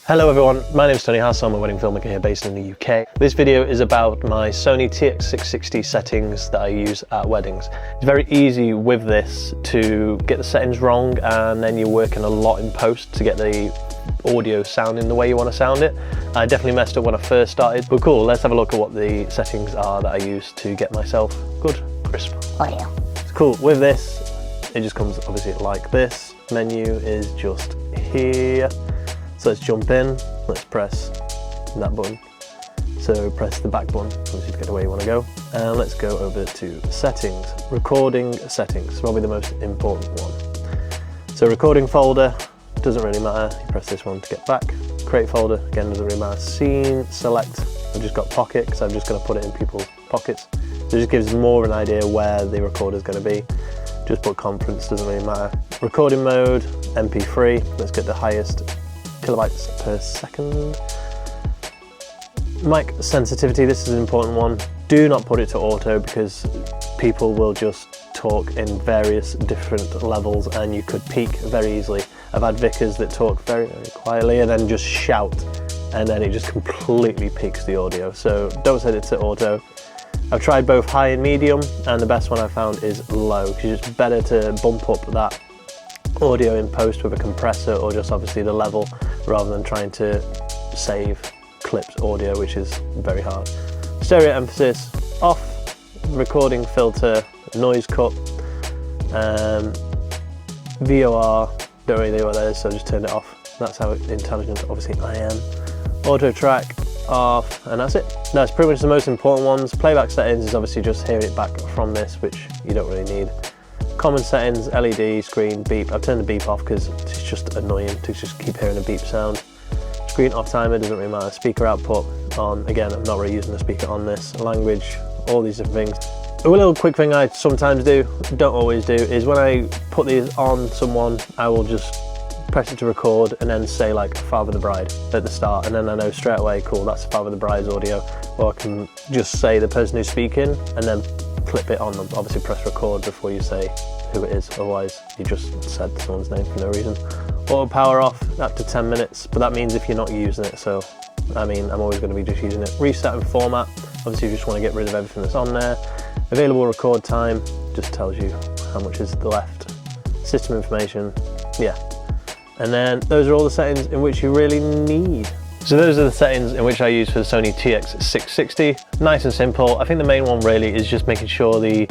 Hello everyone, my name is Tony Hassel. I'm a wedding filmmaker here based in the UK. This video is about my Sony TX660 settings that I use at weddings. It's very easy with this to get the settings wrong, and then you're working a lot in post to get the audio sounding the way you want to sound it. I definitely messed up when I first started, but cool, let's have a look at what the settings are that I use to get myself good, crisp audio. It's cool, with this, it just comes obviously like this. Menu is just here. So let's jump in, let's press that button. So press the back button, obviously to get where you want to go. And let's go over to settings. Recording settings, probably the most important one. So recording folder, doesn't really matter. You press this one to get back. Create folder, again, doesn't really matter. Scene, select, I've just got pocket, because I'm just going to put it in people's pockets. So it just gives more of an idea where the recorder is going to be. Just put conference, doesn't really matter. Recording mode, MP3, let's get the highest kilobytes per second. Mic sensitivity, this is an important one. Do not put it to auto, because people will just talk in various different levels and you could peak very easily. I've had vicars that talk very, very quietly and then just shout, and then it just completely peaks the audio. So don't set it to auto. I've tried both high and medium, and the best one I found is low, because it's better to bump up that audio in post with a compressor, or just obviously the level, rather than trying to save clipped audio, which is very hard. Stereo emphasis off, recording filter, noise cut, VOR, don't really know what that is, so just turn it off. That's how intelligent obviously I am. Auto track off, and that's it. That's pretty much the most important ones. Playback settings is obviously just hearing it back from this, which you don't really need. Common settings, LED, screen, beep. I've turned the beep off because it's just annoying to just keep hearing a beep sound. Screen off timer, doesn't really matter. Speaker output on, again, I'm not really using the speaker on this. Language, all these different things. A little quick thing I sometimes do, don't always do, is when I put these on someone, I will just press it to record and then say like Father the Bride at the start, and then I know straight away, cool, that's Father the Bride's audio. Or I can just say the person who's speaking and then clip it on them. Obviously press record before you say who it is, otherwise you just said someone's name for no reason. Auto power off up to 10 minutes, but that means if you're not using it, so I mean I'm always going to be just using it. Reset and format, obviously you just want to get rid of everything that's on there. Available record time, just tells you how much is left. System information, yeah. And then those are all the settings in which you really need. So those are the settings in which I use for the Sony TX660. Nice and simple. I think the main one really is just making sure the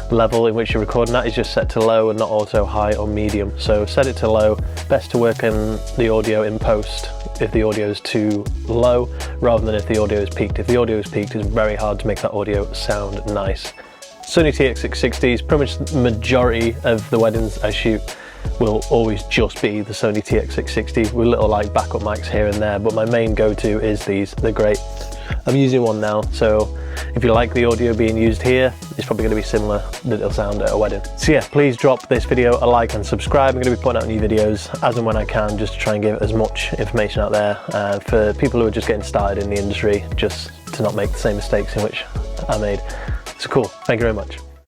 level in which you're recording that is just set to low and not auto, high or medium. So set it to low. Best to work in the audio in post if the audio is too low, rather than if the audio is peaked. If the audio is peaked, it's very hard to make that audio sound nice. Sony TX660s, pretty much the majority of the weddings I shoot will always just be the Sony TX660 with little like backup mics here and there, but my main go-to is these. They're great. I'm using one now, so if you like the audio being used here, it's probably going to be similar that it'll sound at a wedding. So yeah, please drop this video a like and subscribe. I'm going to be putting out new videos as and when I can, just to try and give as much information out there for people who are just getting started in the industry, just to not make the same mistakes in which I made. So cool, thank you very much.